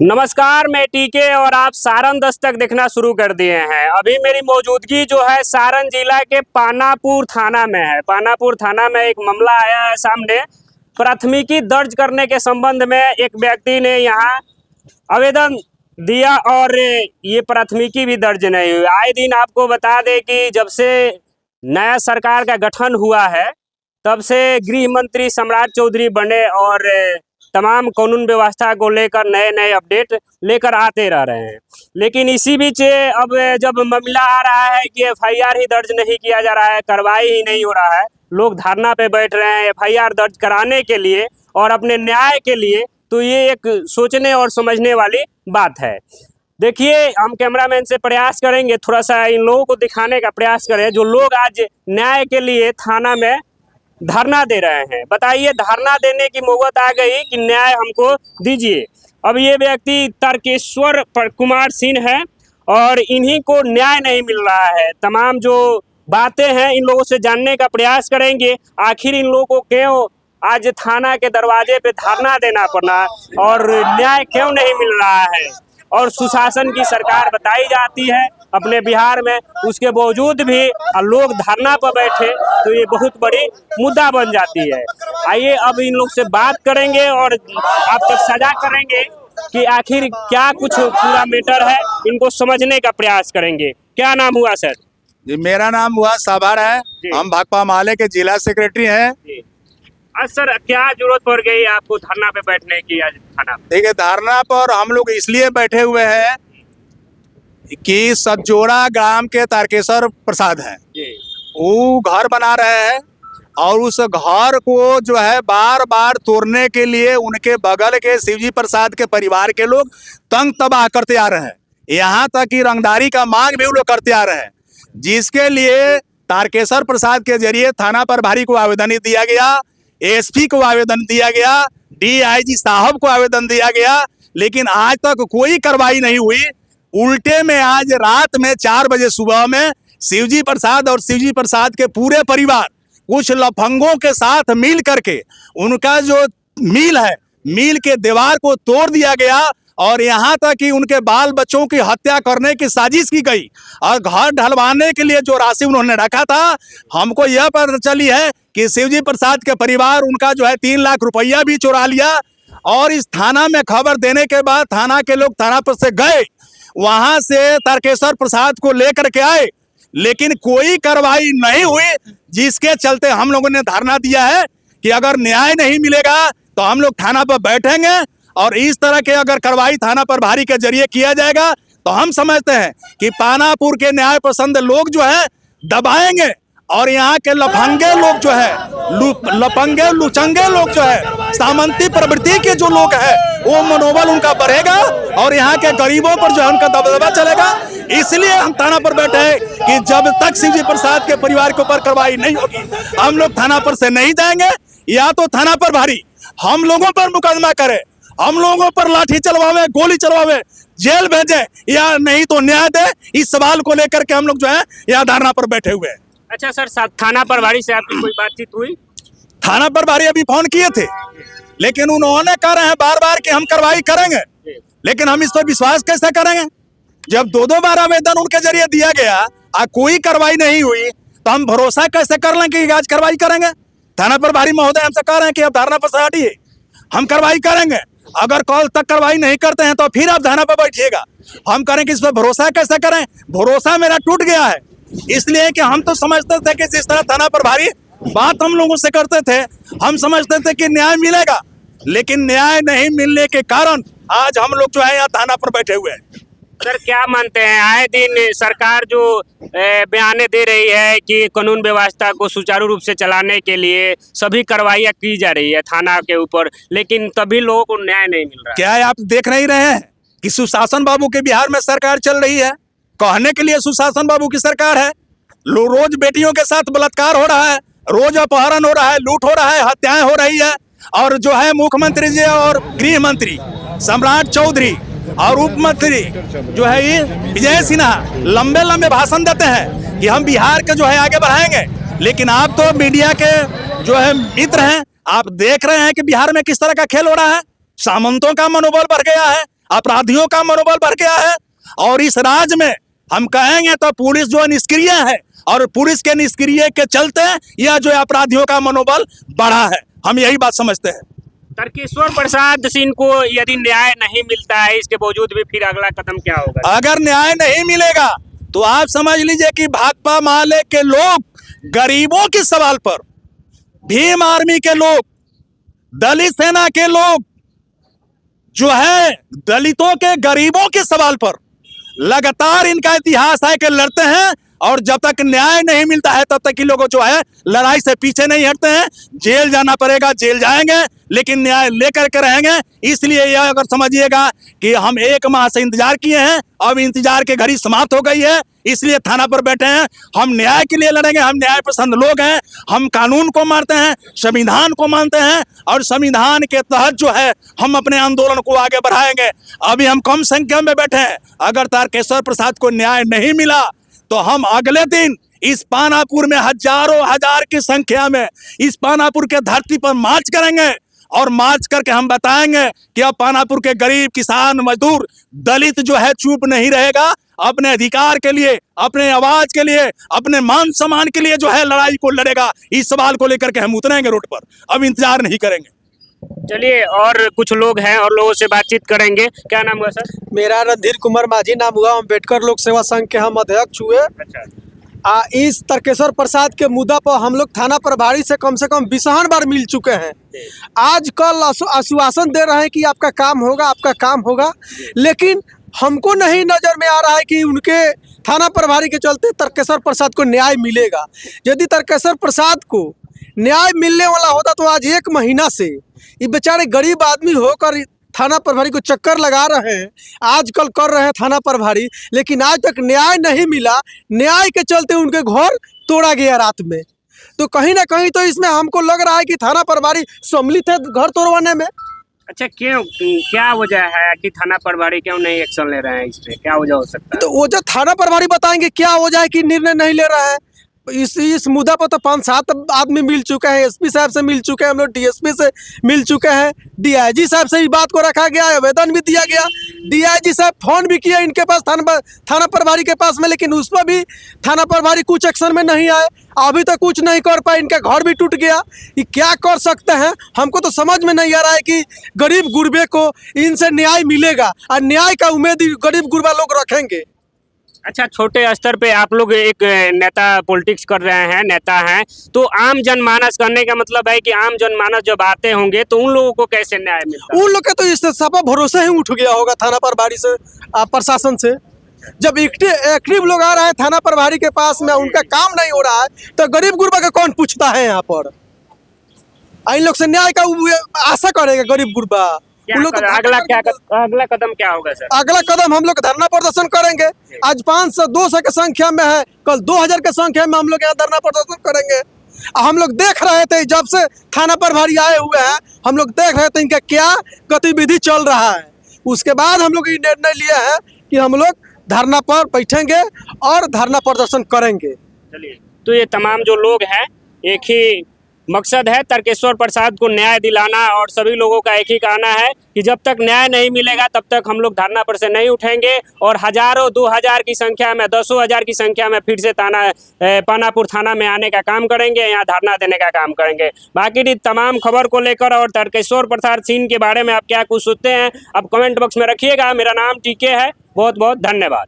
नमस्कार, मैं टीके और आप सारण दस्तक देखना शुरू कर दिए हैं। अभी मेरी मौजूदगी जो है सारण जिला के पानापुर थाना में है। पानापुर थाना में एक मामला आया है सामने। प्राथमिकी दर्ज करने के संबंध में एक व्यक्ति ने यहाँ आवेदन दिया और ये प्राथमिकी भी दर्ज नहीं हुई। आए दिन आपको बता दें कि जब से नया सरकार का गठन हुआ है तब से गृह मंत्री सम्राट चौधरी बने और तमाम कानून व्यवस्था को लेकर नए नए अपडेट लेकर आते रह रहे हैं। लेकिन इसी बीच अब जब मामला आ रहा है कि एफआईआर ही दर्ज नहीं किया जा रहा है, कार्रवाई ही नहीं हो रहा है, लोग धरना पे बैठ रहे हैं एफआईआर दर्ज कराने के लिए और अपने न्याय के लिए, तो ये एक सोचने और समझने वाली बात है। देखिए, हम कैमरामैन से प्रयास करेंगे थोड़ा सा इन लोगों को दिखाने का प्रयास करें जो लोग आज न्याय के लिए थाना में धरना दे रहे हैं। बताइए, धरना देने की नौबत आ गई कि न्याय हमको दीजिए। अब ये व्यक्ति तारकेश्वर कुमार सिंह है और इन्हीं को न्याय नहीं मिल रहा है। तमाम जो बातें हैं इन लोगों से जानने का प्रयास करेंगे, आखिर इन लोगों को क्यों आज थाना के दरवाजे पे धरना देना पड़ा और न्याय क्यों नहीं मिल रहा है। और सुशासन की सरकार बताई जाती है अपने बिहार में, उसके बावजूद भी लोग धरना पर बैठे तो ये बहुत बड़ी मुद्दा बन जाती है। आइए अब इन लोग से बात करेंगे और आप तक सजा करेंगे कि आखिर क्या कुछ पूरा मैटर है, इनको समझने का प्रयास करेंगे। क्या नाम हुआ सर? जी, मेरा नाम हुआ साभार है। हम भाकपा माले के जिला सेक्रेटरी हैं। आज सर क्या जरूरत पड़ गई आपको धरना पे बैठने की आज थाना? ठीक है, धरना पर हम लोग इसलिए बैठे हुए हैं कि सतजोड़ा ग्राम के तारकेश्वर प्रसाद हैं, वो घर बना रहे हैं और उस घर को जो है बार बार तोड़ने के लिए उनके बगल के शिवजी प्रसाद के परिवार के लोग तंग तबाह करते आ रहे हैं। यहाँ तक कि रंगदारी का मांग भी वो लोग करते आ रहे हैं, जिसके लिए तारकेश्वर प्रसाद के जरिए थाना प्रभारी को आवेदन दिया गया, एसपी को आवेदन दिया गया, डीआईजी साहब को आवेदन दिया गया, लेकिन आज तक कोई कार्रवाई नहीं हुई। उल्टे में आज रात में 4 बजे सुबह में शिवजी प्रसाद और शिवजी प्रसाद के पूरे परिवार कुछ लफंगों के साथ मिल करके उनका जो मिल है, मिल के दीवार को तोड़ दिया गया और यहाँ तक कि उनके बाल बच्चों की हत्या करने की साजिश की गई। और घर ढलवाने के लिए जो राशि उन्होंने रखा था, हमको यह पता चली है कि शिवजी प्रसाद के परिवार उनका जो है 3 लाख रुपया भी चुरा लिया। और इस थाना में खबर देने के बाद थाना के लोग थाना पर से गए, वहां से तारकेश्वर प्रसाद को लेकर के आए, लेकिन कोई कार्रवाई नहीं हुई, जिसके चलते हम लोगों ने धरना दिया है कि अगर न्याय नहीं मिलेगा तो हम लोग थाना पर बैठेंगे और इस तरह के अगर कार्रवाई थाना प्रभारी के जरिए किया जाएगा तो हम समझते हैं कि पानापुर के न्याय पसंद लोग जो है दबाएंगे और यहाँ के लफंगे लोग जो है लफंगे लुचंगे लोग जो है सामंती प्रवृत्ति के जो लोग हैं वो मनोबल उनका बढ़ेगा और यहाँ के गरीबों पर जो है उनका दबदबा चलेगा। इसलिए हम थाना पर बैठे हैं कि जब तक शिवजी प्रसाद के परिवार के ऊपर कार्रवाई नहीं होगी हम लोग थाना पर से नहीं जाएंगे। या तो थाना प्रभारी हम लोगों पर मुकदमा करे, हम लोगों पर लाठी चलवावे, गोली चलवावे, जेल भेजे, या नहीं तो न्याय दे। इस सवाल को लेकर के हम लोग जो है यहाँ धरना पर बैठे हुए हैं। अच्छा सर, थाना प्रभारी से आपकी कोई बातचीत हुई? थाना प्रभारी अभी फोन किए थे, लेकिन उन्होंने कह रहे हैं बार बार कि हम कार्रवाई करेंगे, लेकिन हम इस पर विश्वास कैसे करेंगे जब 2-2 बार आवेदन उनके जरिए दिया गया और कोई कार्रवाई नहीं हुई, तो हम भरोसा कैसे कर लें कि आज कार्रवाई करेंगे। थाना प्रभारी महोदय हमसे कह रहे हैं कि आप धरना पर से हटिए, हम कार्रवाई करेंगे। अगर कल तक कार्रवाई नहीं करते हैं तो फिर आप धरना पर बैठिएगा। हम करें कि इस पर भरोसा कैसे करें। भरोसा मेरा टूट गया है, इसलिए कि हम तो समझते थे कि जिस तरह थाना प्रभारी बात हम लोगों से करते थे, हम समझते थे कि न्याय मिलेगा, लेकिन न्याय नहीं मिलने के कारण आज हम लोग जो है यहाँ थाना पर बैठे हुए हैं। सर क्या मानते हैं, आए दिन सरकार जो बयाने दे रही है कि कानून व्यवस्था को सुचारू रूप से चलाने के लिए सभी कार्रवाइयाँ की जा रही है थाना के ऊपर, लेकिन तभी लोगों को न्याय नहीं मिल रहा। क्या आप देख नहीं रहे हैं कि सुशासन बाबू के बिहार में सरकार चल रही है? कहने के लिए सुशासन बाबू की सरकार है, रोज बेटियों के साथ बलात्कार हो रहा है, रोज अपहरण हो रहा है, लूट हो रहा है, हत्याएं हो रही है। और जो है मुख्यमंत्री जी और गृह मंत्री सम्राट चौधरी और उप मंत्री जो है ये विजय सिन्हा लंबे लंबे भाषण देते हैं कि हम बिहार के जो है आगे बढ़ाएंगे, लेकिन आप तो मीडिया के जो है मित्र हैं, आप देख रहे हैं कि बिहार में किस तरह का खेल हो रहा है। सामंतों का मनोबल बढ़ गया है, अपराधियों का मनोबल बढ़ गया है। और इस राज्य में हम कहेंगे तो पुलिस जो निष्क्रिय है, और पुलिस के निष्क्रिय के चलते यह जो अपराधियों का मनोबल बढ़ा है, हम यही बात समझते हैं। तारकेश्वर प्रसाद सिंह को यदि न्याय नहीं मिलता है, इसके बावजूद भी फिर अगला कदम क्या होगा? अगर न्याय नहीं मिलेगा तो आप समझ लीजिए कि भाकपा माले के लोग गरीबों के सवाल पर, भीम आर्मी के लोग, दलित सेना के लोग जो है दलितों के, गरीबों के सवाल पर लगातार इनका इतिहास है कि लड़ते हैं, और जब तक न्याय नहीं मिलता है तब तक कि लोग जो है लड़ाई से पीछे नहीं हटते हैं। जेल जाना पड़ेगा, जेल जाएंगे, लेकिन न्याय लेकर के रहेंगे। इसलिए यह अगर समझिएगा कि हम 1 माह से इंतजार किए हैं, अब इंतजार की घड़ी समाप्त हो गई है, इसलिए थाना पर बैठे हैं। हम न्याय के लिए लड़ेंगे, हम न्याय पसंद लोग हैं, हम कानून को मानते हैं, संविधान को मानते हैं, और संविधान के तहत जो है हम अपने आंदोलन को आगे बढ़ाएंगे। अभी हम कम संख्या में बैठे हैं, अगर तारकेश्वर प्रसाद को न्याय नहीं मिला तो हम अगले दिन इस पानापुर में हजारों हजार की संख्या में इस पानापुर के धरती पर मार्च करेंगे, और मार्च करके हम बताएंगे कि अब पानापुर के गरीब, किसान, मजदूर, दलित जो है चुप नहीं रहेगा। अपने अधिकार के लिए, अपने आवाज के लिए, अपने मान सम्मान के लिए जो है लड़ाई को लड़ेगा। इस सवाल को लेकर के हम उतरेंगे रोड पर, अब इंतजार नहीं करेंगे। चलिए, और कुछ लोग हैं और लोगों से बातचीत करेंगे। क्या नाम हुआ सर? मेरा रणधीर कुमार माझी नाम हुआ। अम्बेडकर लोक सेवा संघ के हम अध्यक्ष हुए। अच्छा। इस तारकेश्वर प्रसाद के मुद्दा पर हम लोग थाना प्रभारी से कम 20 बार मिल चुके हैं। आज कल आश्वासन दे रहे हैं कि आपका काम होगा, आपका काम होगा, लेकिन हमको नहीं नजर में आ रहा है कि उनके थाना प्रभारी के चलते तारकेश्वर प्रसाद को न्याय मिलेगा। यदि तारकेश्वर प्रसाद को न्याय मिलने वाला होता तो आज 1 महीना से ये बेचारे गरीब आदमी होकर थाना प्रभारी को चक्कर लगा रहे हैं, आजकल कर रहे हैं थाना प्रभारी, लेकिन आज तक न्याय नहीं मिला। न्याय के चलते उनके घर तोड़ा गया रात में। तो कहीं ना कहीं तो इसमें हमको लग रहा है कि थाना प्रभारी सम्मिलित है घर तोड़वाने में। अच्छा, क्यों, क्या वजह है कि थाना प्रभारी क्यों नहीं एक्शन ले रहे हैं? इस पे क्या वजह हो सकता है? तो वो जो थाना प्रभारी बताएंगे क्या वजह है कि निर्णय नहीं ले रहा है। इस मुद्दा पर तो 5-7 आदमी मिल चुके हैं, एसपी साहब से मिल चुके हैं, हम लोग डीएसपी से मिल चुके हैं, डीआईजी साहब से इस बात को रखा गया, आवेदन भी दिया गया। डीआईजी साहब फोन भी किया इनके पास, थाना प्रभारी के पास में, लेकिन उस पर भी थाना प्रभारी कुछ एक्शन में नहीं आए। अभी तक कुछ नहीं कर पाए, इनका घर भी टूट गया। ये क्या कर सकते हैं, हमको तो समझ में नहीं आ रहा है कि गरीब गुरबे को इनसे न्याय मिलेगा, और न्याय का उम्मीद गरीब गुरबा लोग रखेंगे। अच्छा, छोटे स्तर पे आप लोग एक नेता पॉलिटिक्स कर रहे हैं, नेता हैं, तो आम जनमानस करने का मतलब है कि आम जनमानस जब आते होंगे तो उन लोगों को कैसे न्याय मिलता है? उन लोग के तो इससे सब भरोसे ही उठ गया होगा थाना प्रभारी से, प्रशासन से। जब एक्टिव लोग आ रहा है थाना प्रभारी के पास में, उनका काम नहीं हो रहा है, तो गरीब गुरबा का कौन पूछता है यहाँ पर? इन लोग से न्याय का आशा करेगा गरीब गुरबा। अगला कदम क्या होगा सर? अगला कदम हम लोग धरना प्रदर्शन करेंगे। आज 500-200 की संख्या में है, कल 2000 की संख्या में हम लोग यहाँ धरना प्रदर्शन करेंगे। हम लोग देख रहे थे जब से थाना प्रभारी आए हुए हैं, हम लोग देख रहे थे इनका क्या गतिविधि चल रहा है। उसके बाद हम लोग ये निर्णय लिया है कि हम लोग धरना पर बैठेंगे और धरना प्रदर्शन करेंगे। चलिए, तो ये तमाम जो लोग हैं, एक ही मकसद है तारकेश्वर प्रसाद को न्याय दिलाना, और सभी लोगों का एक ही कहना है कि जब तक न्याय नहीं मिलेगा तब तक हम लोग धरना पर से नहीं उठेंगे, और हजारों 2000 की संख्या में, 10,000 की संख्या में फिर से पानापुर थाना में आने का काम करेंगे, यहाँ धरना देने का काम करेंगे। बाकी तमाम खबर को लेकर और तारकेश्वर प्रसाद सिंह के बारे में आप क्या कुछ सोचते हैं, आप कमेंट बॉक्स में रखिएगा। मेरा नाम टीके है। बहुत बहुत धन्यवाद।